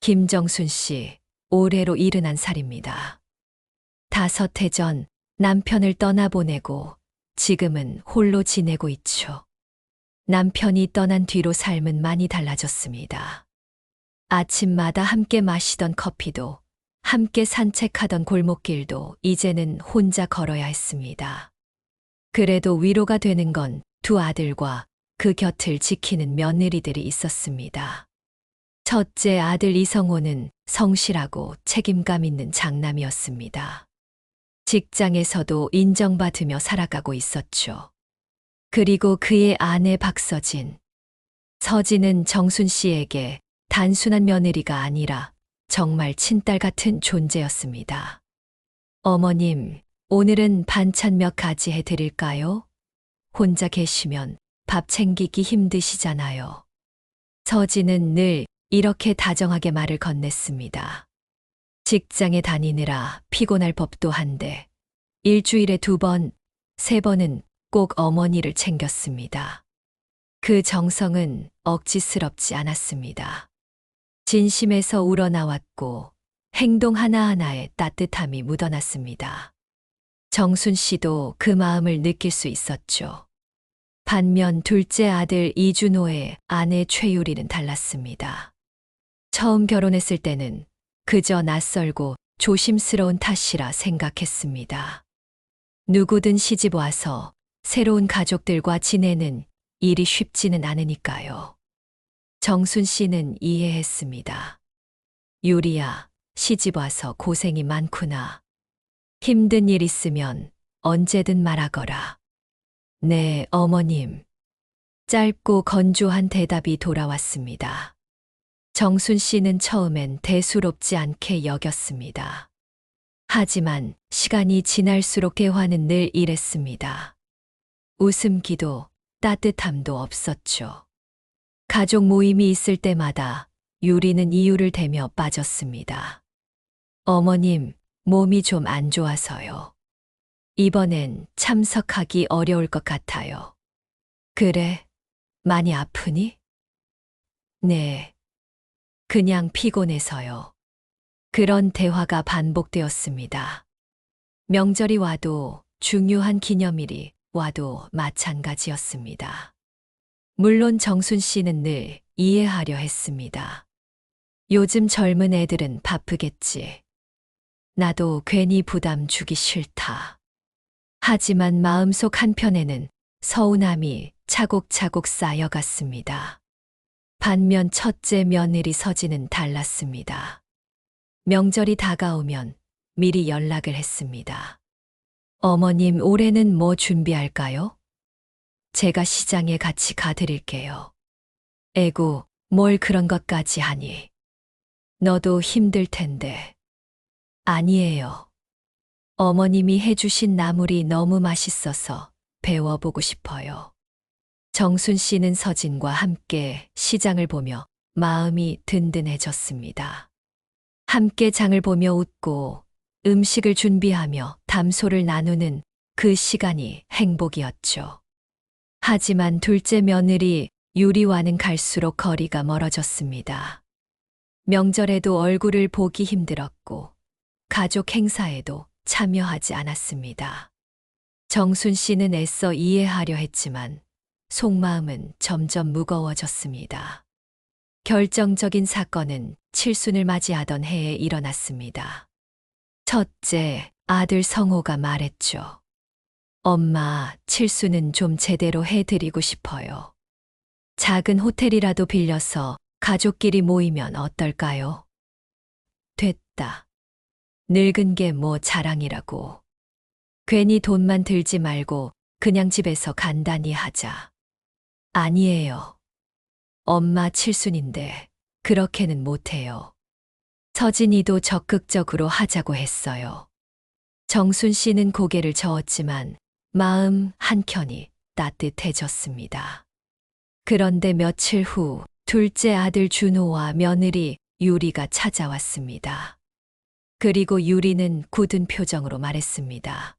김정순 씨, 올해로 71살입니다. 5해 전 남편을 떠나보내고 지금은 홀로 지내고 있죠. 남편이 떠난 뒤로 삶은 많이 달라졌습니다. 아침마다 함께 마시던 커피도, 함께 산책하던 골목길도 이제는 혼자 걸어야 했습니다. 그래도 위로가 되는 건 두 아들과 그 곁을 지키는 며느리들이 있었습니다. 첫째 아들 이성호는 성실하고 책임감 있는 장남이었습니다. 직장에서도 인정받으며 살아가고 있었죠. 그리고 그의 아내 박서진. 서진은 정순 씨에게 단순한 며느리가 아니라 정말 친딸 같은 존재였습니다. 어머님, 오늘은 반찬 몇 가지 해드릴까요? 혼자 계시면 밥 챙기기 힘드시잖아요. 서진은 늘 이렇게 다정하게 말을 건넸습니다. 직장에 다니느라 피곤할 법도 한데 일주일에 2번, 3번은 꼭 어머니를 챙겼습니다. 그 정성은 억지스럽지 않았습니다. 진심에서 우러나왔고 행동 하나하나에 따뜻함이 묻어났습니다. 정순 씨도 그 마음을 느낄 수 있었죠. 반면 둘째 아들 이준호의 아내 최유리는 달랐습니다. 처음 결혼했을 때는 그저 낯설고 조심스러운 탓이라 생각했습니다. 누구든 시집 와서 새로운 가족들과 지내는 일이 쉽지는 않으니까요. 정순 씨는 이해했습니다. 유리야, 시집 와서 고생이 많구나. 힘든 일 있으면 언제든 말하거라. 네, 어머님. 짧고 건조한 대답이 돌아왔습니다. 정순 씨는 처음엔 대수롭지 않게 여겼습니다. 하지만 시간이 지날수록 대화는 늘 이랬습니다. 웃음기도 따뜻함도 없었죠. 가족 모임이 있을 때마다 유리는 이유를 대며 빠졌습니다. 어머님, 몸이 좀 안 좋아서요. 이번엔 참석하기 어려울 것 같아요. 그래? 많이 아프니? 네. 그냥 피곤해서요. 그런 대화가 반복되었습니다. 명절이 와도 중요한 기념일이 와도 마찬가지였습니다. 물론 정순 씨는 늘 이해하려 했습니다. 요즘 젊은 애들은 바쁘겠지. 나도 괜히 부담 주기 싫다. 하지만 마음속 한편에는 서운함이 차곡차곡 쌓여갔습니다. 반면 첫째 며느리 서진은 달랐습니다. 명절이 다가오면 미리 연락을 했습니다. 어머님, 올해는 뭐 준비할까요? 제가 시장에 같이 가드릴게요. 에구, 뭘 그런 것까지 하니. 너도 힘들 텐데. 아니에요. 어머님이 해주신 나물이 너무 맛있어서 배워보고 싶어요. 정순 씨는 서진과 함께 시장을 보며 마음이 든든해졌습니다. 함께 장을 보며 웃고 음식을 준비하며 담소를 나누는 그 시간이 행복이었죠. 하지만 둘째 며느리 유리와는 갈수록 거리가 멀어졌습니다. 명절에도 얼굴을 보기 힘들었고 가족 행사에도 참여하지 않았습니다. 정순 씨는 애써 이해하려 했지만 속마음은 점점 무거워졌습니다. 결정적인 사건은 칠순을 맞이하던 해에 일어났습니다. 첫째 아들 성호가 말했죠. 엄마, 칠순은 좀 제대로 해드리고 싶어요. 작은 호텔이라도 빌려서 가족끼리 모이면 어떨까요? 됐다. 늙은 게 뭐 자랑이라고. 괜히 돈만 들지 말고 그냥 집에서 간단히 하자. 아니에요. 엄마 칠순인데 그렇게는 못해요. 서진이도 적극적으로 하자고 했어요. 정순 씨는 고개를 저었지만 마음 한켠이 따뜻해졌습니다. 그런데 며칠 후 둘째 아들 준호와 며느리 유리가 찾아왔습니다. 그리고 유리는 굳은 표정으로 말했습니다.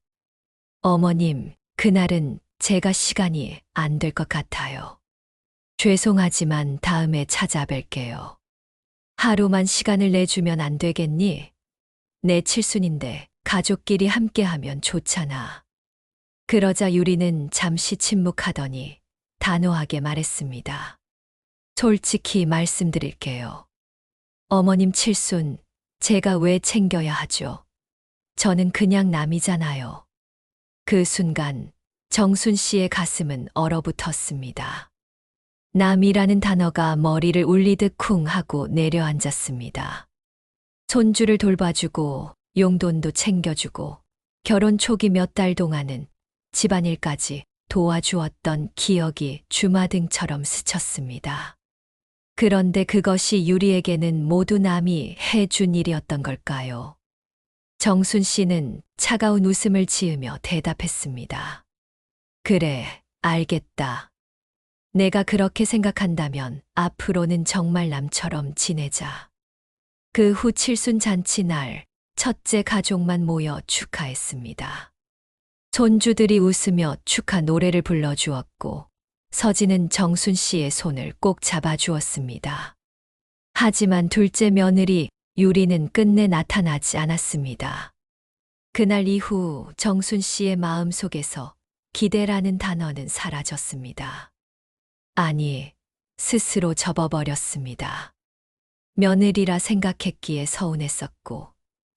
어머님, 그날은 제가 시간이 안 될 것 같아요. 죄송하지만 다음에 찾아뵐게요. 하루만 시간을 내주면 안 되겠니? 내 칠순인데 가족끼리 함께하면 좋잖아. 그러자 유리는 잠시 침묵하더니 단호하게 말했습니다. 솔직히 말씀드릴게요. 어머님 칠순, 제가 왜 챙겨야 하죠? 저는 그냥 남이잖아요. 그 순간 정순 씨의 가슴은 얼어붙었습니다. 남이라는 단어가 머리를 울리듯 쿵 하고 내려앉았습니다. 손주를 돌봐주고 용돈도 챙겨주고 결혼 초기 몇 달 동안은 집안일까지 도와주었던 기억이 주마등처럼 스쳤습니다. 그런데 그것이 유리에게는 모두 남이 해준 일이었던 걸까요? 정순 씨는 차가운 웃음을 지으며 대답했습니다. 그래, 알겠다. 내가 그렇게 생각한다면 앞으로는 정말 남처럼 지내자. 그 후 칠순 잔치 날 첫째 가족만 모여 축하했습니다. 손주들이 웃으며 축하 노래를 불러주었고 서진은 정순 씨의 손을 꼭 잡아주었습니다. 하지만 둘째 며느리 유리는 끝내 나타나지 않았습니다. 그날 이후 정순 씨의 마음속에서 기대라는 단어는 사라졌습니다. 아니, 스스로 접어버렸습니다. 며느리라 생각했기에 서운했었고,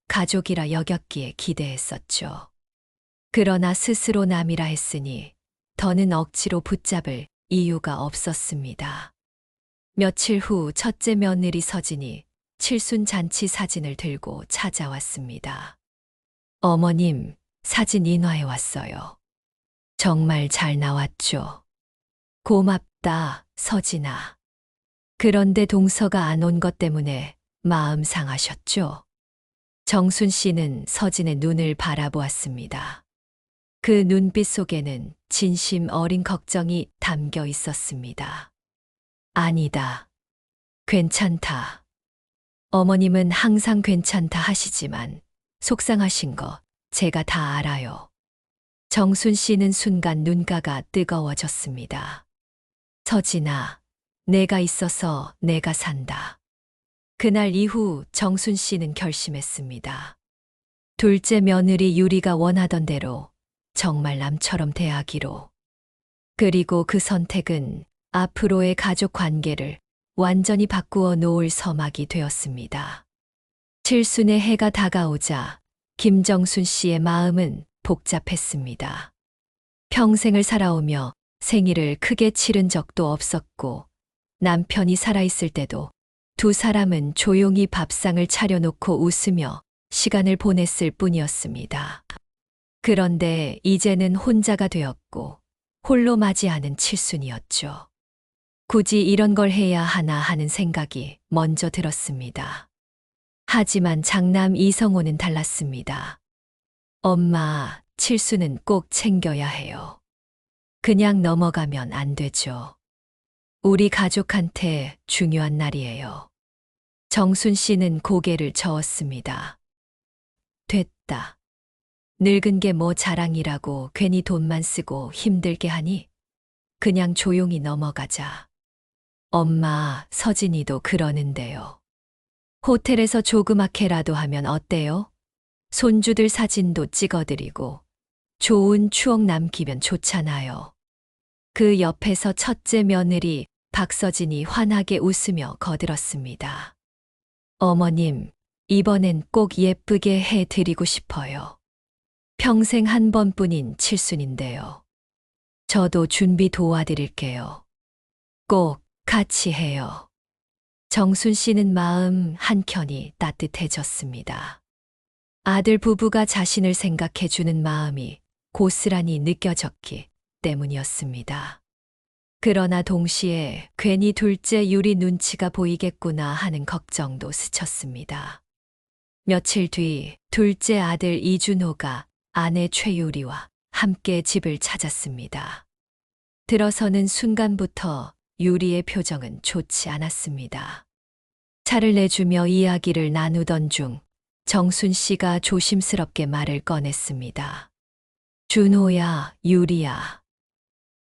가족이라 여겼기에 기대했었죠. 그러나 스스로 남이라 했으니 더는 억지로 붙잡을 이유가 없었습니다. 며칠 후 첫째 며느리 서진이 칠순 잔치 사진을 들고 찾아왔습니다. 어머님, 사진 인화해 왔어요. 정말 잘 나왔죠? 고맙다, 서진아. 그런데 동서가 안 온 것 때문에 마음 상하셨죠? 정순 씨는 서진의 눈을 바라보았습니다. 그 눈빛 속에는 진심 어린 걱정이 담겨 있었습니다. 아니다. 괜찮다. 어머님은 항상 괜찮다 하시지만 속상하신 거 제가 다 알아요. 정순 씨는 순간 눈가가 뜨거워졌습니다. 서진아, 내가 있어서 내가 산다. 그날 이후 정순 씨는 결심했습니다. 둘째 며느리 유리가 원하던 대로 정말 남처럼 대하기로. 그리고 그 선택은 앞으로의 가족 관계를 완전히 바꾸어 놓을 서막이 되었습니다. 칠순의 해가 다가오자 김정순 씨의 마음은 복잡했습니다. 평생을 살아오며 생일을 크게 치른 적도 없었고 남편이 살아있을 때도 두 사람은 조용히 밥상을 차려놓고 웃으며 시간을 보냈을 뿐이었습니다. 그런데 이제는 혼자가 되었고 홀로 맞이하는 칠순이었죠. 굳이 이런 걸 해야 하나 하는 생각이 먼저 들었습니다. 하지만 장남 이성호는 달랐습니다. 엄마, 칠순은 꼭 챙겨야 해요. 그냥 넘어가면 안 되죠. 우리 가족한테 중요한 날이에요. 정순 씨는 고개를 저었습니다. 됐다. 늙은 게 뭐 자랑이라고 괜히 돈만 쓰고 힘들게 하니? 그냥 조용히 넘어가자. 엄마, 서진이도 그러는데요. 호텔에서 조그맣게라도 하면 어때요? 손주들 사진도 찍어드리고 좋은 추억 남기면 좋잖아요. 그 옆에서 첫째 며느리 박서진이 환하게 웃으며 거들었습니다. 어머님, 이번엔 꼭 예쁘게 해드리고 싶어요. 평생 한 번뿐인 칠순인데요. 저도 준비 도와드릴게요. 꼭 같이 해요. 정순 씨는 마음 한켠이 따뜻해졌습니다. 아들 부부가 자신을 생각해주는 마음이 고스란히 느껴졌기 때문이었습니다. 그러나 동시에 괜히 둘째 유리 눈치가 보이겠구나 하는 걱정도 스쳤습니다. 며칠 뒤 둘째 아들 이준호가 아내 최유리와 함께 집을 찾았습니다. 들어서는 순간부터 유리의 표정은 좋지 않았습니다. 차를 내주며 이야기를 나누던 중 정순 씨가 조심스럽게 말을 꺼냈습니다. 준호야, 유리야.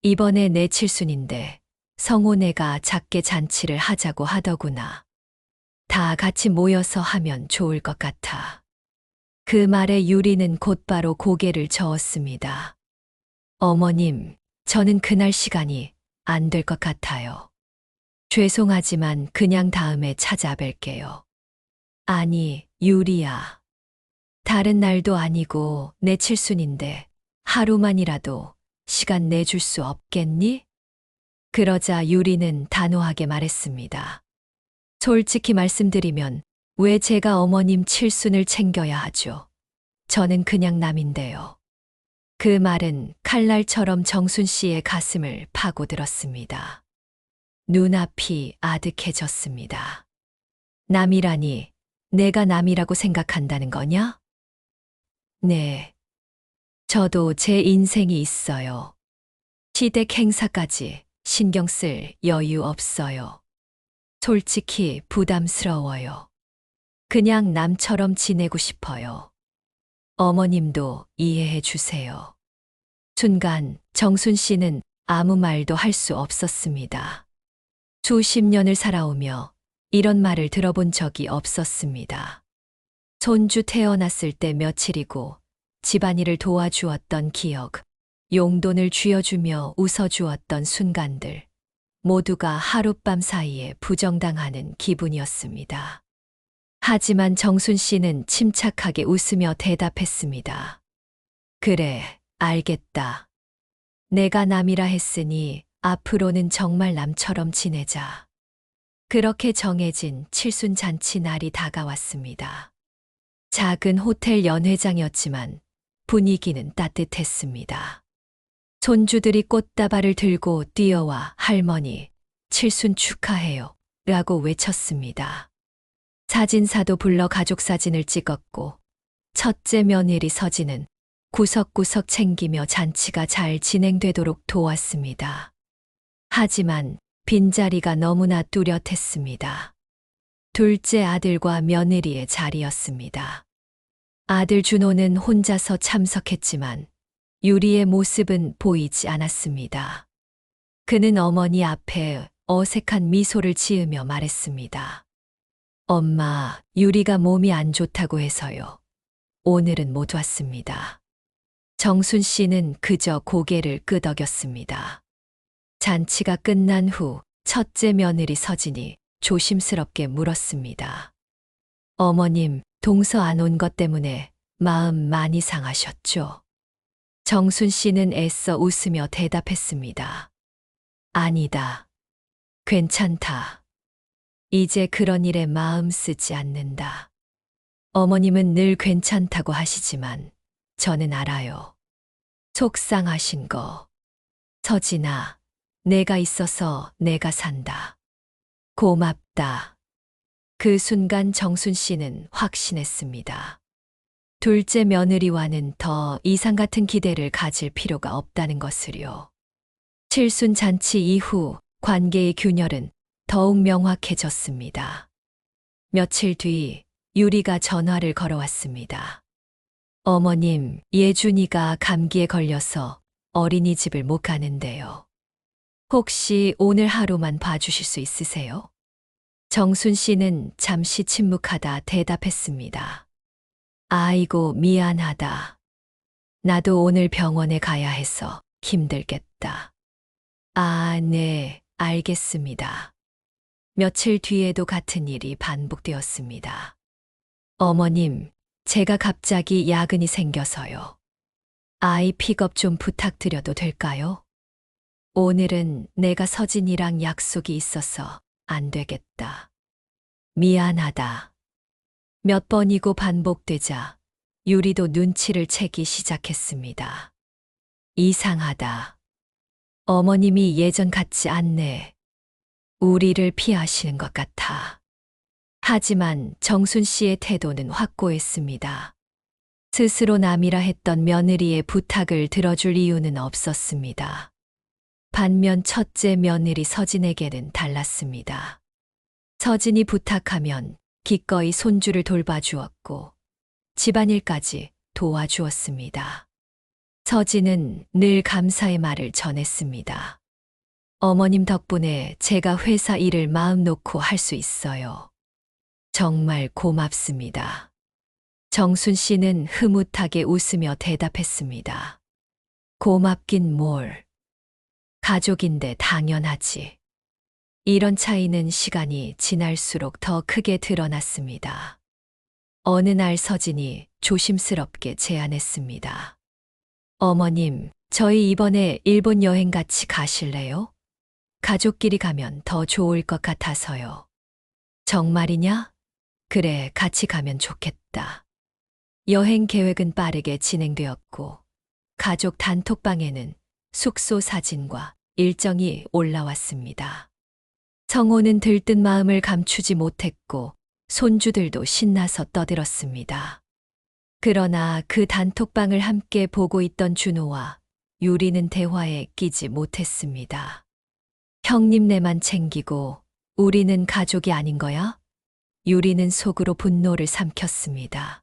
이번에 내 칠순인데 성호네가 작게 잔치를 하자고 하더구나. 다 같이 모여서 하면 좋을 것 같아. 그 말에 유리는 곧바로 고개를 저었습니다. 어머님, 저는 그날 시간이 안 될 것 같아요. 죄송하지만 그냥 다음에 찾아뵐게요. 아니, 유리야. 다른 날도 아니고 내 칠순인데 하루만이라도 시간 내줄 수 없겠니? 그러자 유리는 단호하게 말했습니다. 솔직히 말씀드리면 왜 제가 어머님 칠순을 챙겨야 하죠? 저는 그냥 남인데요. 그 말은 칼날처럼 정순 씨의 가슴을 파고들었습니다. 눈앞이 아득해졌습니다. 남이라니 내가 남이라고 생각한다는 거냐? 네. 저도 제 인생이 있어요. 시댁 행사까지 신경 쓸 여유 없어요. 솔직히 부담스러워요. 그냥 남처럼 지내고 싶어요. 어머님도 이해해 주세요. 순간 정순 씨는 아무 말도 할 수 없었습니다. 수십 년을 살아오며 이런 말을 들어본 적이 없었습니다. 손주 태어났을 때 며칠이고 집안일을 도와주었던 기억, 용돈을 쥐어주며 웃어주었던 순간들, 모두가 하룻밤 사이에 부정당하는 기분이었습니다. 하지만 정순 씨는 침착하게 웃으며 대답했습니다. 그래, 알겠다. 내가 남이라 했으니 앞으로는 정말 남처럼 지내자. 그렇게 정해진 칠순 잔치 날이 다가왔습니다. 작은 호텔 연회장이었지만 분위기는 따뜻했습니다. 손주들이 꽃다발을 들고 뛰어와 할머니, 칠순 축하해요. 라고 외쳤습니다. 사진사도 불러 가족 사진을 찍었고 첫째 며느리 서진은 구석구석 챙기며 잔치가 잘 진행되도록 도왔습니다. 하지만 빈자리가 너무나 뚜렷했습니다. 둘째 아들과 며느리의 자리였습니다. 아들 준호는 혼자서 참석했지만 유리의 모습은 보이지 않았습니다. 그는 어머니 앞에 어색한 미소를 지으며 말했습니다. 엄마, 유리가 몸이 안 좋다고 해서요. 오늘은 못 왔습니다. 정순 씨는 그저 고개를 끄덕였습니다. 잔치가 끝난 후 첫째 며느리 서진이 조심스럽게 물었습니다. 어머님, 동서 안 온 것 때문에 마음 많이 상하셨죠? 정순 씨는 애써 웃으며 대답했습니다. 아니다. 괜찮다. 이제 그런 일에 마음 쓰지 않는다. 어머님은 늘 괜찮다고 하시지만 저는 알아요. 속상하신 거. 서진아, 내가 있어서 내가 산다. 고맙다. 그 순간 정순 씨는 확신했습니다. 둘째 며느리와는 더 이상 같은 기대를 가질 필요가 없다는 것을요. 칠순 잔치 이후 관계의 균열은 더욱 명확해졌습니다. 며칠 뒤 유리가 전화를 걸어왔습니다. 어머님, 예준이가 감기에 걸려서 어린이집을 못 가는데요. 혹시 오늘 하루만 봐주실 수 있으세요? 정순 씨는 잠시 침묵하다 대답했습니다. 아이고, 미안하다. 나도 오늘 병원에 가야 해서 힘들겠다. 아, 네, 알겠습니다. 며칠 뒤에도 같은 일이 반복되었습니다. 어머님, 제가 갑자기 야근이 생겨서요. 아이 픽업 좀 부탁드려도 될까요? 오늘은 내가 서진이랑 약속이 있어서 안 되겠다. 미안하다. 몇 번이고 반복되자 유리도 눈치를 채기 시작했습니다. 이상하다. 어머님이 예전 같지 않네. 우리를 피하시는 것 같아. 하지만 정순 씨의 태도는 확고했습니다. 스스로 남이라 했던 며느리의 부탁을 들어줄 이유는 없었습니다. 반면 첫째 며느리 서진에게는 달랐습니다. 서진이 부탁하면 기꺼이 손주를 돌봐주었고 집안일까지 도와주었습니다. 서진은 늘 감사의 말을 전했습니다. 어머님 덕분에 제가 회사 일을 마음 놓고 할 수 있어요. 정말 고맙습니다. 정순 씨는 흐뭇하게 웃으며 대답했습니다. 고맙긴 뭘. 가족인데 당연하지. 이런 차이는 시간이 지날수록 더 크게 드러났습니다. 어느 날 서진이 조심스럽게 제안했습니다. 어머님, 저희 이번에 일본 여행 같이 가실래요? 가족끼리 가면 더 좋을 것 같아서요. 정말이냐? 그래, 같이 가면 좋겠다. 여행 계획은 빠르게 진행되었고, 가족 단톡방에는 숙소 사진과 일정이 올라왔습니다. 성호는 들뜬 마음을 감추지 못했고, 손주들도 신나서 떠들었습니다. 그러나 그 단톡방을 함께 보고 있던 준호와 유리는 대화에 끼지 못했습니다. 형님네만 챙기고 우리는 가족이 아닌 거야? 유리는 속으로 분노를 삼켰습니다.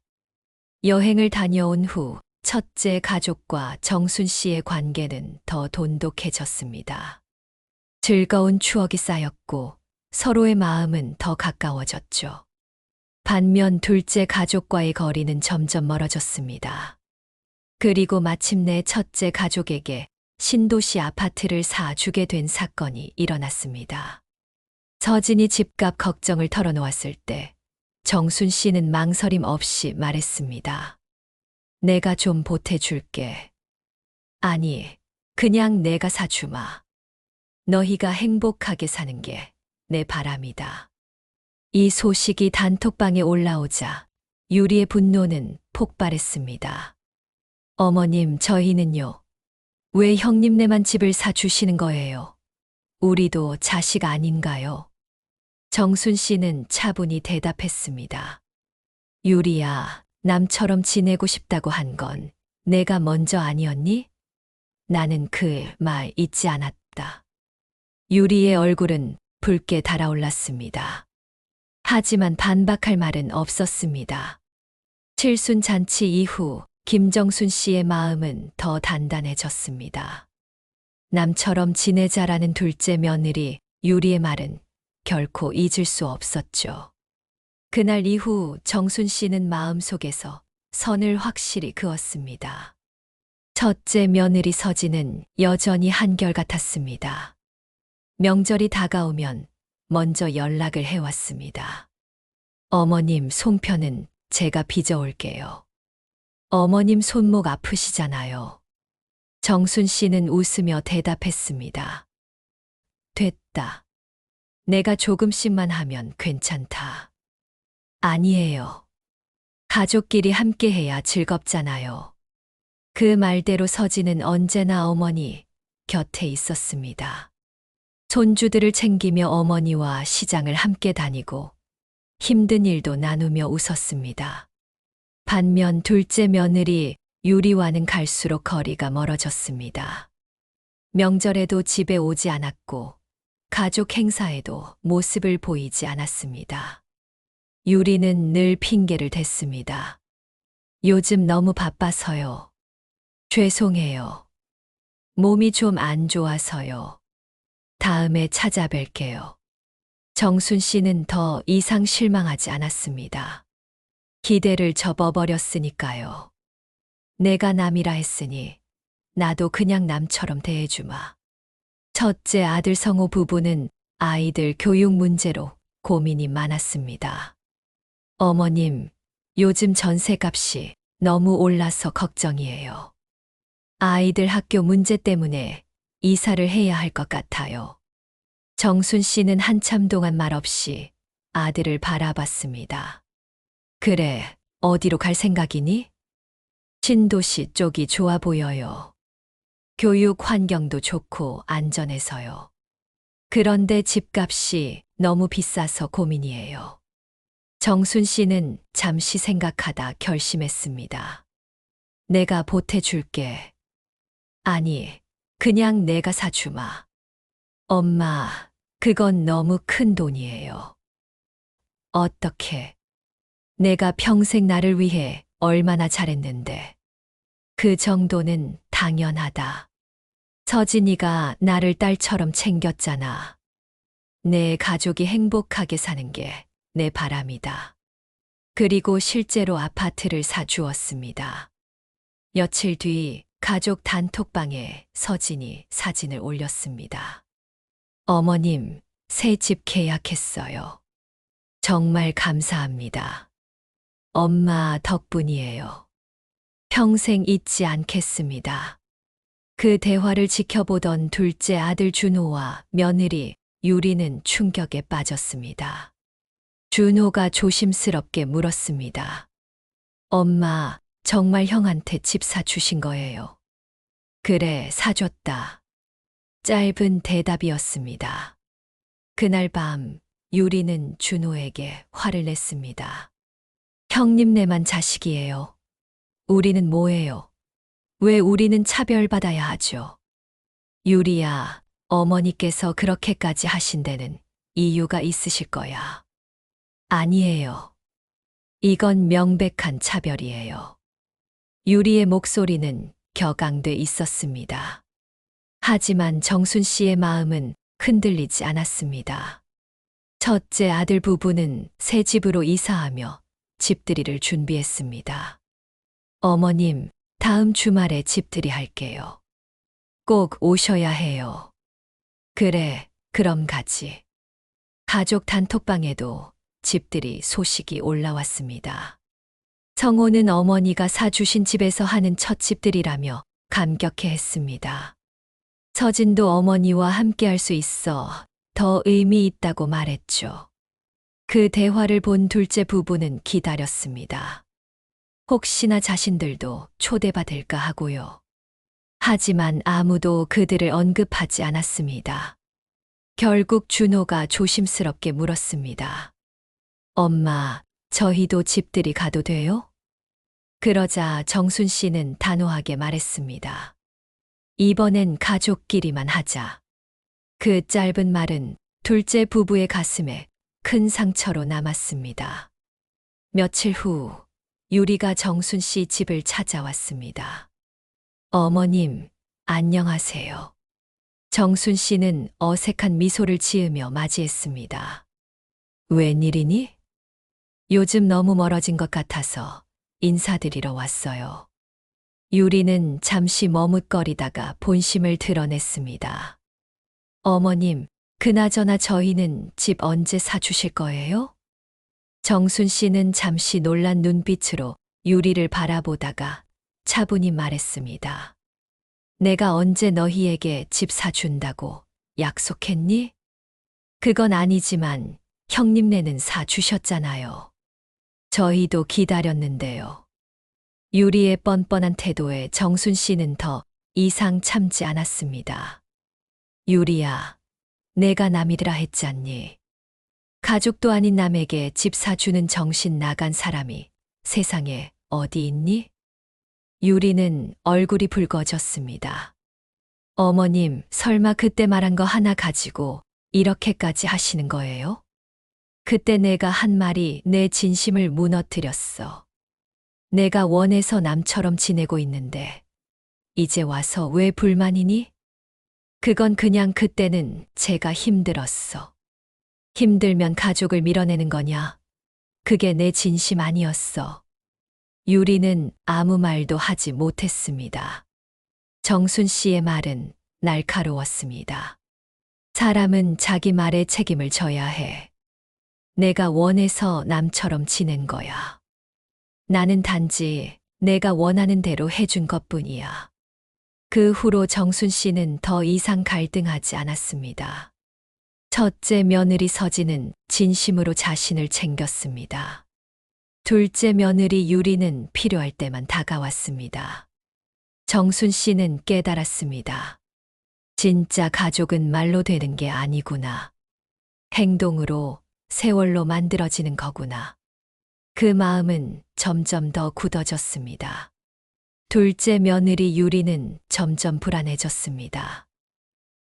여행을 다녀온 후 첫째 가족과 정순 씨의 관계는 더 돈독해졌습니다. 즐거운 추억이 쌓였고 서로의 마음은 더 가까워졌죠. 반면 둘째 가족과의 거리는 점점 멀어졌습니다. 그리고 마침내 첫째 가족에게 신도시 아파트를 사주게 된 사건이 일어났습니다. 서진이 집값 걱정을 털어놓았을 때 정순 씨는 망설임 없이 말했습니다. 내가 좀 보태줄게. 아니, 그냥 내가 사주마. 너희가 행복하게 사는 게 내 바람이다. 이 소식이 단톡방에 올라오자 유리의 분노는 폭발했습니다. 어머님, 저희는요. 왜 형님네만 집을 사주시는 거예요? 우리도 자식 아닌가요? 정순 씨는 차분히 대답했습니다. 유리야, 남처럼 지내고 싶다고 한 건 내가 먼저 아니었니? 나는 그 말 잊지 않았다. 유리의 얼굴은 붉게 달아올랐습니다. 하지만 반박할 말은 없었습니다. 칠순 잔치 이후 김정순 씨의 마음은 더 단단해졌습니다. 남처럼 지내자라는 둘째 며느리 유리의 말은 결코 잊을 수 없었죠. 그날 이후 정순 씨는 마음속에서 선을 확실히 그었습니다. 첫째 며느리 서진은 여전히 한결같았습니다. 명절이 다가오면 먼저 연락을 해왔습니다. 어머님 송편은 제가 빚어올게요. 어머님 손목 아프시잖아요. 정순 씨는 웃으며 대답했습니다. 됐다. 내가 조금씩만 하면 괜찮다. 아니에요. 가족끼리 함께해야 즐겁잖아요. 그 말대로 서진은 언제나 어머니 곁에 있었습니다. 손주들을 챙기며 어머니와 시장을 함께 다니고 힘든 일도 나누며 웃었습니다. 반면 둘째 며느리 유리와는 갈수록 거리가 멀어졌습니다. 명절에도 집에 오지 않았고 가족 행사에도 모습을 보이지 않았습니다. 유리는 늘 핑계를 댔습니다. 요즘 너무 바빠서요. 죄송해요. 몸이 좀 안 좋아서요. 다음에 찾아뵐게요. 정순 씨는 더 이상 실망하지 않았습니다. 기대를 접어버렸으니까요. 내가 남이라 했으니 나도 그냥 남처럼 대해주마. 첫째 아들 성호 부부는 아이들 교육 문제로 고민이 많았습니다. 어머님, 요즘 전세값이 너무 올라서 걱정이에요. 아이들 학교 문제 때문에 이사를 해야 할 것 같아요. 정순 씨는 한참 동안 말없이 아들을 바라봤습니다. 그래, 어디로 갈 생각이니? 신도시 쪽이 좋아 보여요. 교육 환경도 좋고 안전해서요. 그런데 집값이 너무 비싸서 고민이에요. 정순 씨는 잠시 생각하다 결심했습니다. 내가 보태줄게. 아니, 그냥 내가 사주마. 엄마, 그건 너무 큰 돈이에요. 어떻게? 내가 평생 나를 위해 얼마나 잘했는데. 그 정도는 당연하다. 서진이가 나를 딸처럼 챙겼잖아. 내 가족이 행복하게 사는 게 내 바람이다. 그리고 실제로 아파트를 사주었습니다. 며칠 뒤 가족 단톡방에 서진이 사진을 올렸습니다. 어머님, 새 집 계약했어요. 정말 감사합니다. 엄마 덕분이에요. 평생 잊지 않겠습니다. 그 대화를 지켜보던 둘째 아들 준호와 며느리 유리는 충격에 빠졌습니다. 준호가 조심스럽게 물었습니다. 엄마, 정말 형한테 집 사주신 거예요? 그래, 사줬다. 짧은 대답이었습니다. 그날 밤 유리는 준호에게 화를 냈습니다. 형님네만 자식이에요. 우리는 뭐예요? 왜 우리는 차별받아야 하죠? 유리야, 어머니께서 그렇게까지 하신 데는 이유가 있으실 거야. 아니에요. 이건 명백한 차별이에요. 유리의 목소리는 격앙돼 있었습니다. 하지만 정순 씨의 마음은 흔들리지 않았습니다. 첫째 아들 부부는 새 집으로 이사하며 집들이를 준비했습니다. 어머님, 다음 주말에 집들이 할게요. 꼭 오셔야 해요. 그래, 그럼 가지. 가족 단톡방에도 집들이 소식이 올라왔습니다. 성호는 어머니가 사주신 집에서 하는 첫 집들이라며 감격해 했습니다. 서진도 어머니와 함께 할 수 있어 더 의미 있다고 말했죠. 그 대화를 본 둘째 부부는 기다렸습니다. 혹시나 자신들도 초대받을까 하고요. 하지만 아무도 그들을 언급하지 않았습니다. 결국 준호가 조심스럽게 물었습니다. 엄마, 저희도 집들이 가도 돼요? 그러자 정순 씨는 단호하게 말했습니다. 이번엔 가족끼리만 하자. 그 짧은 말은 둘째 부부의 가슴에 큰 상처로 남았습니다. 며칠 후 유리가 정순 씨 집을 찾아왔습니다. 어머님, 안녕하세요. 정순 씨는 어색한 미소를 지으며 맞이했습니다. 웬일이니? 요즘 너무 멀어진 것 같아서 인사드리러 왔어요. 유리는 잠시 머뭇거리다가 본심을 드러냈습니다. 어머님, 그나저나 저희는 집 언제 사주실 거예요? 정순 씨는 잠시 놀란 눈빛으로 유리를 바라보다가 차분히 말했습니다. 내가 언제 너희에게 집 사준다고 약속했니? 그건 아니지만 형님네는 사주셨잖아요. 저희도 기다렸는데요. 유리의 뻔뻔한 태도에 정순 씨는 더 이상 참지 않았습니다. 유리야, 내가 남이라 했잖니. 가족도 아닌 남에게 집 사주는 정신 나간 사람이 세상에 어디 있니? 유리는 얼굴이 붉어졌습니다. 어머님, 설마 그때 말한 거 하나 가지고 이렇게까지 하시는 거예요? 그때 내가 한 말이 내 진심을 무너뜨렸어. 내가 원해서 남처럼 지내고 있는데 이제 와서 왜 불만이니? 그건 그냥 그때는 제가 힘들었어. 힘들면 가족을 밀어내는 거냐? 그게 내 진심 아니었어. 유리는 아무 말도 하지 못했습니다. 정순 씨의 말은 날카로웠습니다. 사람은 자기 말에 책임을 져야 해. 내가 원해서 남처럼 지낸 거야. 나는 단지 내가 원하는 대로 해준 것뿐이야. 그 후로 정순 씨는 더 이상 갈등하지 않았습니다. 첫째 며느리 서진은 진심으로 자신을 챙겼습니다. 둘째 며느리 유리는 필요할 때만 다가왔습니다. 정순 씨는 깨달았습니다. 진짜 가족은 말로 되는 게 아니구나. 행동으로, 세월로 만들어지는 거구나. 그 마음은 점점 더 굳어졌습니다. 둘째 며느리 유리는 점점 불안해졌습니다.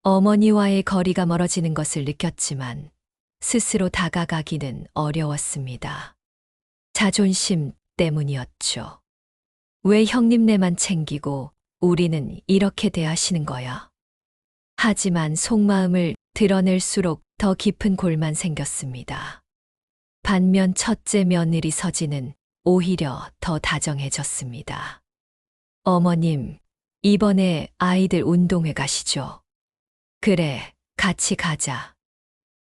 어머니와의 거리가 멀어지는 것을 느꼈지만 스스로 다가가기는 어려웠습니다. 자존심 때문이었죠. 왜 형님네만 챙기고 우리는 이렇게 대하시는 거야? 하지만 속마음을 드러낼수록 더 깊은 골만 생겼습니다. 반면 첫째 며느리 서진은 오히려 더 다정해졌습니다. 어머님, 이번에 아이들 운동회 가시죠? 그래, 같이 가자.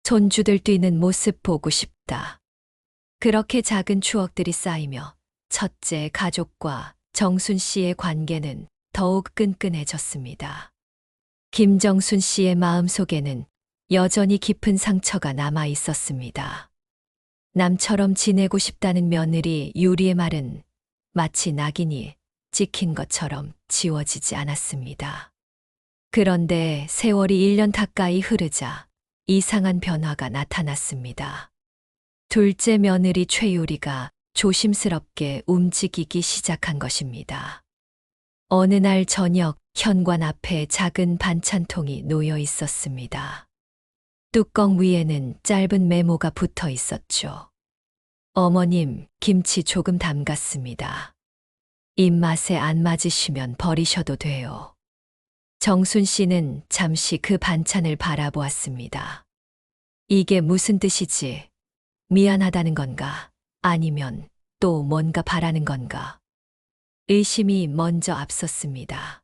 손주들 뛰는 모습 보고 싶다. 그렇게 작은 추억들이 쌓이며 첫째 가족과 정순 씨의 관계는 더욱 끈끈해졌습니다. 김정순 씨의 마음속에는 여전히 깊은 상처가 남아 있었습니다. 남처럼 지내고 싶다는 며느리 유리의 말은 마치 낙인이 찍힌 것처럼 지워지지 않았습니다. 그런데 세월이 1년 가까이 흐르자 이상한 변화가 나타났습니다. 둘째 며느리 최유리가 조심스럽게 움직이기 시작한 것입니다. 어느 날 저녁 현관 앞에 작은 반찬통이 놓여 있었습니다. 뚜껑 위에는 짧은 메모가 붙어 있었죠. 어머님, 김치 조금 담갔습니다. 입맛에 안 맞으시면 버리셔도 돼요. 정순 씨는 잠시 그 반찬을 바라보았습니다. 이게 무슨 뜻이지? 미안하다는 건가? 아니면 또 뭔가 바라는 건가? 의심이 먼저 앞섰습니다.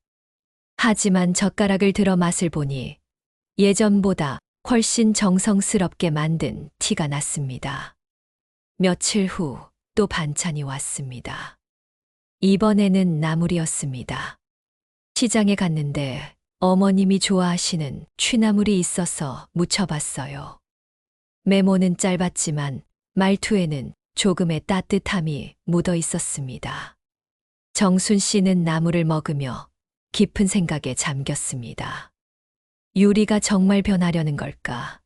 하지만 젓가락을 들어 맛을 보니 예전보다 훨씬 정성스럽게 만든 티가 났습니다. 며칠 후 또 반찬이 왔습니다. 이번에는 나물이었습니다. 시장에 갔는데 어머님이 좋아하시는 취나물이 있어서 무쳐봤어요. 메모는 짧았지만 말투에는 조금의 따뜻함이 묻어 있었습니다. 정순 씨는 나물을 먹으며 깊은 생각에 잠겼습니다. 유리가 정말 변하려는 걸까?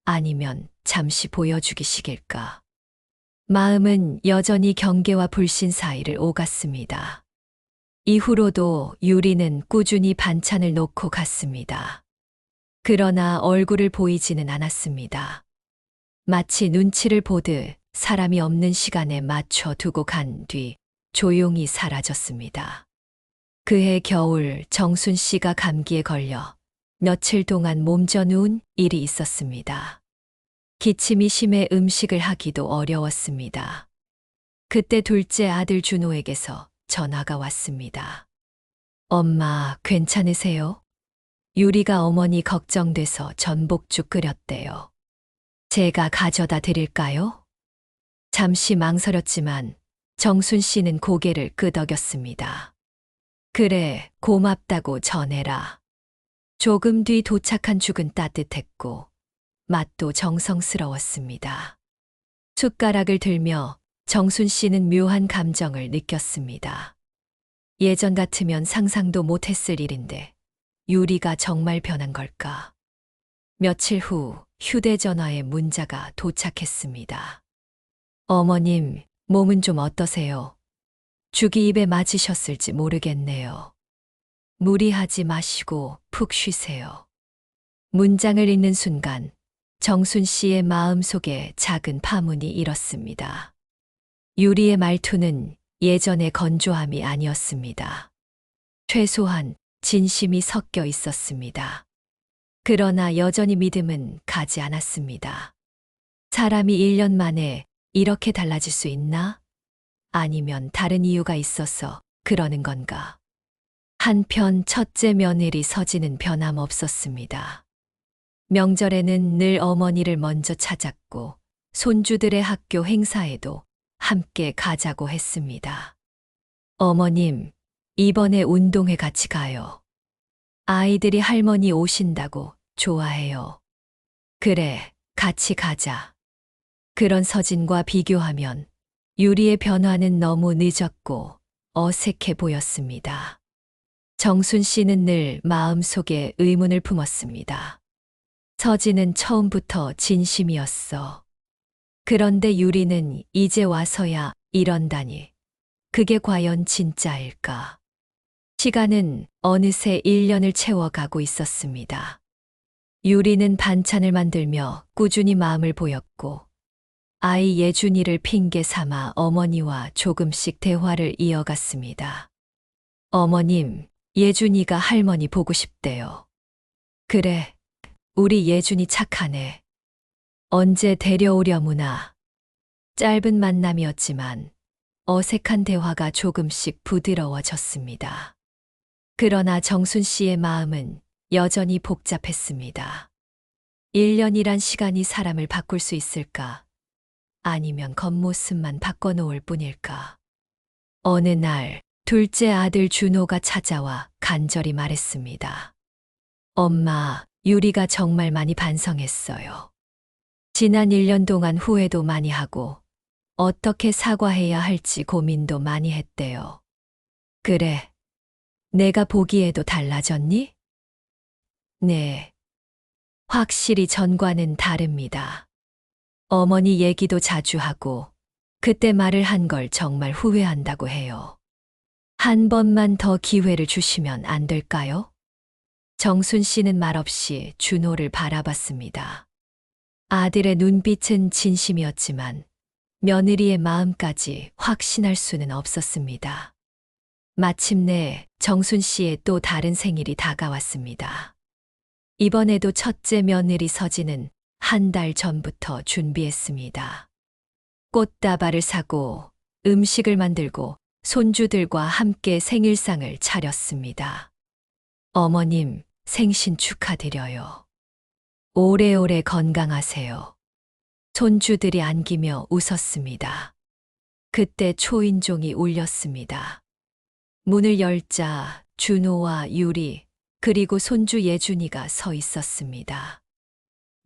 아니면 잠시 보여주기식일까? 마음은 여전히 경계와 불신 사이를 오갔습니다. 이후로도 유리는 꾸준히 반찬을 놓고 갔습니다. 그러나 얼굴을 보이지는 않았습니다. 마치 눈치를 보듯 사람이 없는 시간에 맞춰 두고 간 뒤 조용히 사라졌습니다. 그해 겨울 정순 씨가 감기에 걸려 며칠 동안 몸져 누운 일이 있었습니다. 기침이 심해 음식을 하기도 어려웠습니다. 그때 둘째 아들 준호에게서 전화가 왔습니다. 엄마, 괜찮으세요? 유리가 어머니 걱정돼서 전복죽 끓였대요. 제가 가져다 드릴까요? 잠시 망설였지만 정순 씨는 고개를 끄덕였습니다. 그래, 고맙다고 전해라. 조금 뒤 도착한 죽은 따뜻했고 맛도 정성스러웠습니다. 숟가락을 들며 정순 씨는 묘한 감정을 느꼈습니다. 예전 같으면 상상도 못했을 일인데 유리가 정말 변한 걸까? 며칠 후 휴대전화에 문자가 도착했습니다. 어머님, 몸은 좀 어떠세요? 죽이 입에 맞으셨을지 모르겠네요. 무리하지 마시고 푹 쉬세요. 문장을 읽는 순간 정순 씨의 마음속에 작은 파문이 일었습니다. 유리의 말투는 예전의 건조함이 아니었습니다. 최소한 진심이 섞여 있었습니다. 그러나 여전히 믿음은 가지 않았습니다. 사람이 1년 만에 이렇게 달라질 수 있나? 아니면 다른 이유가 있어서 그러는 건가? 한편 첫째 며느리 서진은 변함없었습니다. 명절에는 늘 어머니를 먼저 찾았고 손주들의 학교 행사에도 함께 가자고 했습니다. 어머님, 이번에 운동회 같이 가요. 아이들이 할머니 오신다고 좋아해요. 그래, 같이 가자. 그런 서진과 비교하면 유리의 변화는 너무 늦었고 어색해 보였습니다. 정순 씨는 늘 마음속에 의문을 품었습니다. 서진은 처음부터 진심이었어. 그런데 유리는 이제 와서야 이런다니. 그게 과연 진짜일까? 시간은 어느새 1년을 채워가고 있었습니다. 유리는 반찬을 만들며 꾸준히 마음을 보였고 아이 예준이를 핑계 삼아 어머니와 조금씩 대화를 이어갔습니다. 어머님, 예준이가 할머니 보고 싶대요. 그래, 우리 예준이 착하네. 언제 데려오려무나. 짧은 만남이었지만 어색한 대화가 조금씩 부드러워졌습니다. 그러나 정순 씨의 마음은 여전히 복잡했습니다. 1년이란 시간이 사람을 바꿀 수 있을까? 아니면 겉모습만 바꿔놓을 뿐일까? 어느 날 둘째 아들 준호가 찾아와 간절히 말했습니다. 엄마, 유리가 정말 많이 반성했어요. 지난 1년 동안 후회도 많이 하고 어떻게 사과해야 할지 고민도 많이 했대요. 그래, 내가 보기에도 달라졌니? 네, 확실히 전과는 다릅니다. 어머니 얘기도 자주 하고 그때 말을 한 걸 정말 후회한다고 해요. 한 번만 더 기회를 주시면 안 될까요? 정순 씨는 말없이 준호를 바라봤습니다. 아들의 눈빛은 진심이었지만 며느리의 마음까지 확신할 수는 없었습니다. 마침내 정순 씨의 또 다른 생일이 다가왔습니다. 이번에도 첫째 며느리 서진은 한 달 전부터 준비했습니다. 꽃다발을 사고 음식을 만들고 손주들과 함께 생일상을 차렸습니다. 어머님, 생신 축하드려요. 오래오래 건강하세요. 손주들이 안기며 웃었습니다. 그때 초인종이 울렸습니다. 문을 열자 준호와 유리, 그리고 손주 예준이가 서 있었습니다.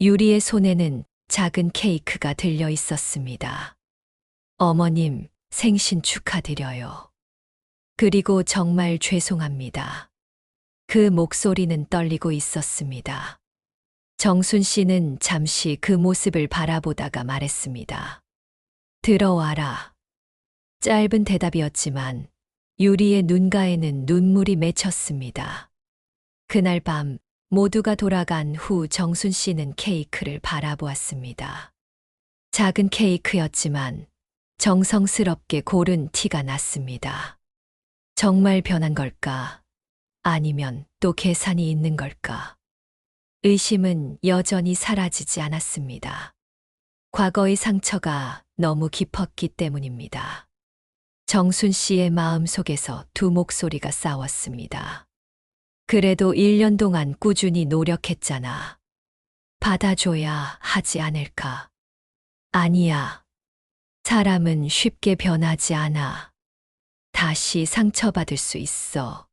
유리의 손에는 작은 케이크가 들려 있었습니다. 어머님, 생신 축하드려요. 그리고 정말 죄송합니다. 그 목소리는 떨리고 있었습니다. 정순 씨는 잠시 그 모습을 바라보다가 말했습니다. 들어와라. 짧은 대답이었지만 유리의 눈가에는 눈물이 맺혔습니다. 그날 밤 모두가 돌아간 후 정순 씨는 케이크를 바라보았습니다. 작은 케이크였지만 정성스럽게 고른 티가 났습니다. 정말 변한 걸까? 아니면 또 계산이 있는 걸까? 의심은 여전히 사라지지 않았습니다. 과거의 상처가 너무 깊었기 때문입니다. 정순 씨의 마음 속에서 두 목소리가 싸웠습니다. 그래도 1년 동안 꾸준히 노력했잖아. 받아줘야 하지 않을까? 아니야. 사람은 쉽게 변하지 않아. 다시 상처받을 수 있어.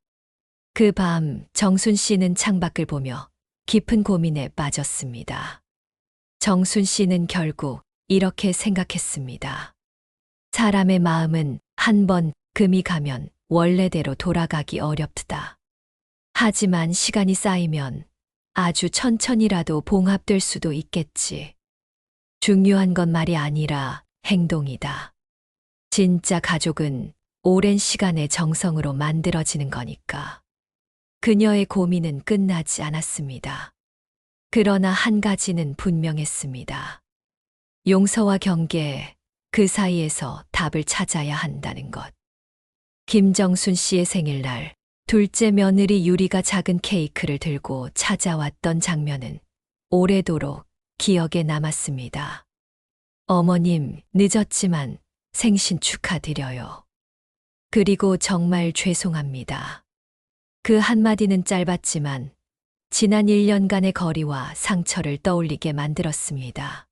그 밤 정순 씨는 창밖을 보며 깊은 고민에 빠졌습니다. 정순 씨는 결국 이렇게 생각했습니다. 사람의 마음은 한 번 금이 가면 원래대로 돌아가기 어렵다. 하지만 시간이 쌓이면 아주 천천히라도 봉합될 수도 있겠지. 중요한 건 말이 아니라 행동이다. 진짜 가족은 오랜 시간의 정성으로 만들어지는 거니까. 그녀의 고민은 끝나지 않았습니다. 그러나 한 가지는 분명했습니다. 용서와 경계, 그 사이에서 답을 찾아야 한다는 것. 김정순 씨의 생일날, 둘째 며느리 유리가 작은 케이크를 들고 찾아왔던 장면은 오래도록 기억에 남았습니다. 어머님, 늦었지만 생신 축하드려요. 그리고 정말 죄송합니다. 그 한마디는 짧았지만 지난 1년간의 거리와 상처를 떠올리게 만들었습니다.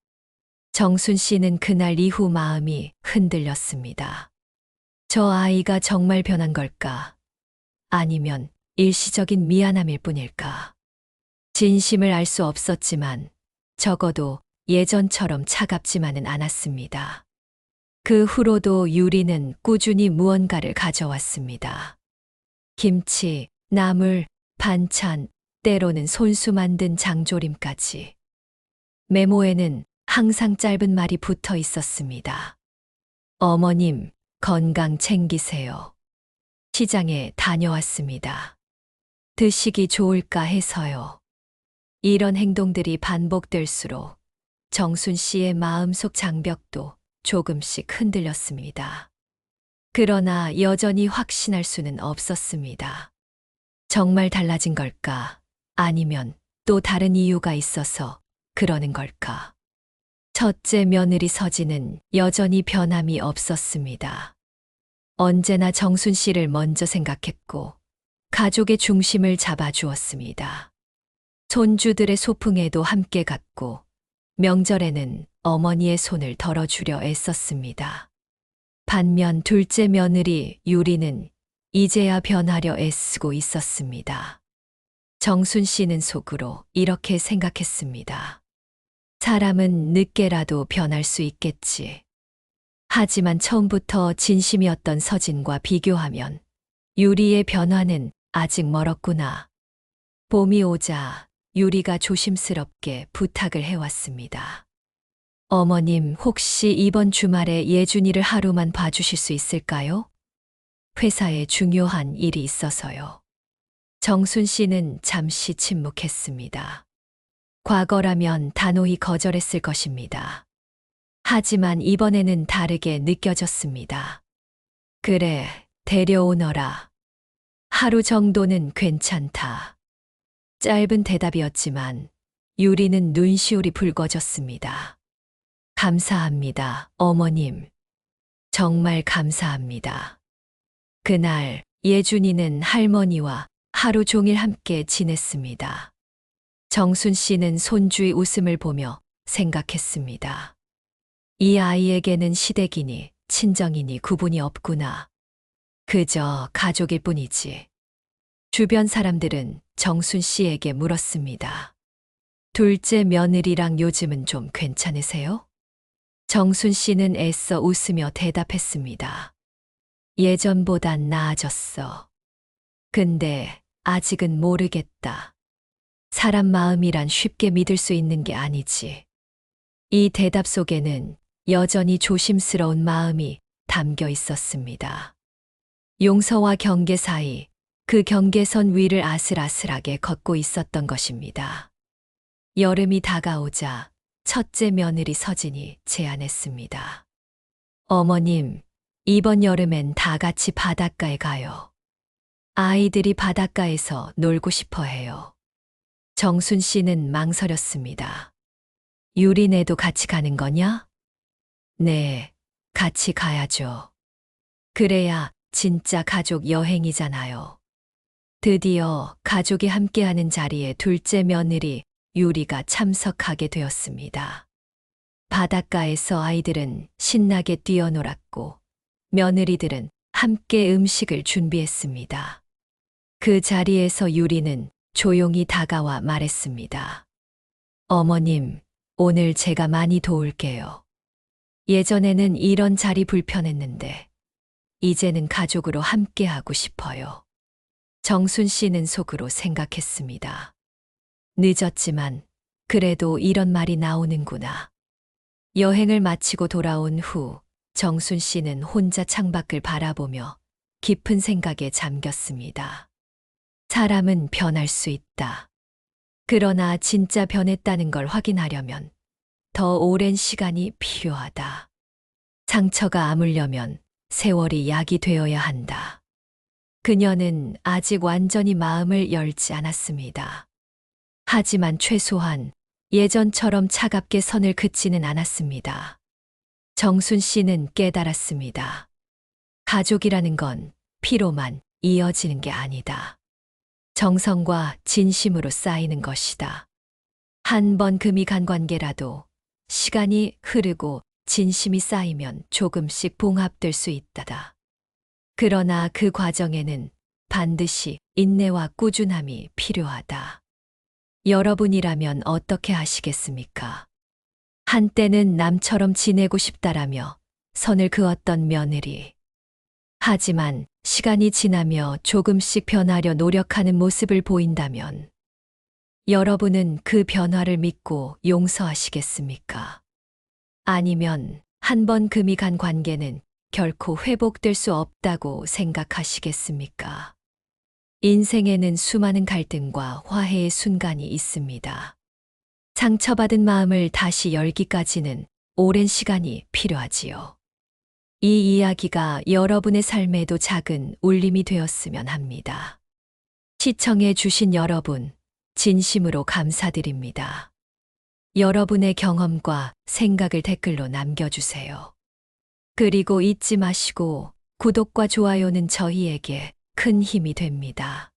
정순 씨는 그날 이후 마음이 흔들렸습니다. 저 아이가 정말 변한 걸까? 아니면 일시적인 미안함일 뿐일까? 진심을 알 수 없었지만 적어도 예전처럼 차갑지만은 않았습니다. 그 후로도 유리는 꾸준히 무언가를 가져왔습니다. 김치, 나물, 반찬, 때로는 손수 만든 장조림까지. 메모에는 항상 짧은 말이 붙어 있었습니다. 어머님, 건강 챙기세요. 시장에 다녀왔습니다. 드시기 좋을까 해서요. 이런 행동들이 반복될수록 정순 씨의 마음속 장벽도 조금씩 흔들렸습니다. 그러나 여전히 확신할 수는 없었습니다. 정말 달라진 걸까? 아니면 또 다른 이유가 있어서 그러는 걸까? 첫째 며느리 서진은 여전히 변함이 없었습니다. 언제나 정순 씨를 먼저 생각했고 가족의 중심을 잡아주었습니다. 손주들의 소풍에도 함께 갔고 명절에는 어머니의 손을 덜어주려 애썼습니다. 반면 둘째 며느리 유리는 이제야 변하려 애쓰고 있었습니다. 정순 씨는 속으로 이렇게 생각했습니다. 사람은 늦게라도 변할 수 있겠지. 하지만 처음부터 진심이었던 서진과 비교하면 유리의 변화는 아직 멀었구나. 봄이 오자 유리가 조심스럽게 부탁을 해왔습니다. 어머님, 혹시 이번 주말에 예준이를 하루만 봐주실 수 있을까요? 회사에 중요한 일이 있어서요. 정순 씨는 잠시 침묵했습니다. 과거라면 단호히 거절했을 것입니다. 하지만 이번에는 다르게 느껴졌습니다. 그래, 데려오너라. 하루 정도는 괜찮다. 짧은 대답이었지만 유리는 눈시울이 붉어졌습니다. 감사합니다, 어머님. 정말 감사합니다. 그날 예준이는 할머니와 하루 종일 함께 지냈습니다. 정순 씨는 손주의 웃음을 보며 생각했습니다. 이 아이에게는 시댁이니 친정이니 구분이 없구나. 그저 가족일 뿐이지. 주변 사람들은 정순 씨에게 물었습니다. 둘째 며느리랑 요즘은 좀 괜찮으세요? 정순 씨는 애써 웃으며 대답했습니다. 예전보단 나아졌어. 근데 아직은 모르겠다. 사람 마음이란 쉽게 믿을 수 있는 게 아니지. 이 대답 속에는 여전히 조심스러운 마음이 담겨 있었습니다. 용서와 경계 사이, 그 경계선 위를 아슬아슬하게 걷고 있었던 것입니다. 여름이 다가오자 첫째 며느리 서진이 제안했습니다. 어머님, 이번 여름엔 다 같이 바닷가에 가요. 아이들이 바닷가에서 놀고 싶어 해요. 정순 씨는 망설였습니다. 유리네도 같이 가는 거냐? 네, 같이 가야죠. 그래야 진짜 가족 여행이잖아요. 드디어 가족이 함께하는 자리에 둘째 며느리 유리가 참석하게 되었습니다. 바닷가에서 아이들은 신나게 뛰어놀았고 며느리들은 함께 음식을 준비했습니다. 그 자리에서 유리는 조용히 다가와 말했습니다. 어머님, 오늘 제가 많이 도울게요. 예전에는 이런 자리 불편했는데 이제는 가족으로 함께하고 싶어요. 정순 씨는 속으로 생각했습니다. 늦었지만 그래도 이런 말이 나오는구나. 여행을 마치고 돌아온 후 정순 씨는 혼자 창밖을 바라보며 깊은 생각에 잠겼습니다. 사람은 변할 수 있다. 그러나 진짜 변했다는 걸 확인하려면 더 오랜 시간이 필요하다. 상처가 아물려면 세월이 약이 되어야 한다. 그녀는 아직 완전히 마음을 열지 않았습니다. 하지만 최소한 예전처럼 차갑게 선을 긋지는 않았습니다. 정순 씨는 깨달았습니다. 가족이라는 건 피로만 이어지는 게 아니다. 정성과 진심으로 쌓이는 것이다. 한 번 금이 간 관계라도 시간이 흐르고 진심이 쌓이면 조금씩 봉합될 수 있다다. 그러나 그 과정에는 반드시 인내와 꾸준함이 필요하다. 여러분이라면 어떻게 하시겠습니까? 한때는 남처럼 지내고 싶다라며 선을 그었던 며느리. 하지만 시간이 지나며 조금씩 변하려 노력하는 모습을 보인다면 여러분은 그 변화를 믿고 용서하시겠습니까? 아니면 한 번 금이 간 관계는 결코 회복될 수 없다고 생각하시겠습니까? 인생에는 수많은 갈등과 화해의 순간이 있습니다. 상처받은 마음을 다시 열기까지는 오랜 시간이 필요하지요. 이 이야기가 여러분의 삶에도 작은 울림이 되었으면 합니다. 시청해 주신 여러분, 진심으로 감사드립니다. 여러분의 경험과 생각을 댓글로 남겨주세요. 그리고 잊지 마시고 구독과 좋아요는 저희에게 큰 힘이 됩니다.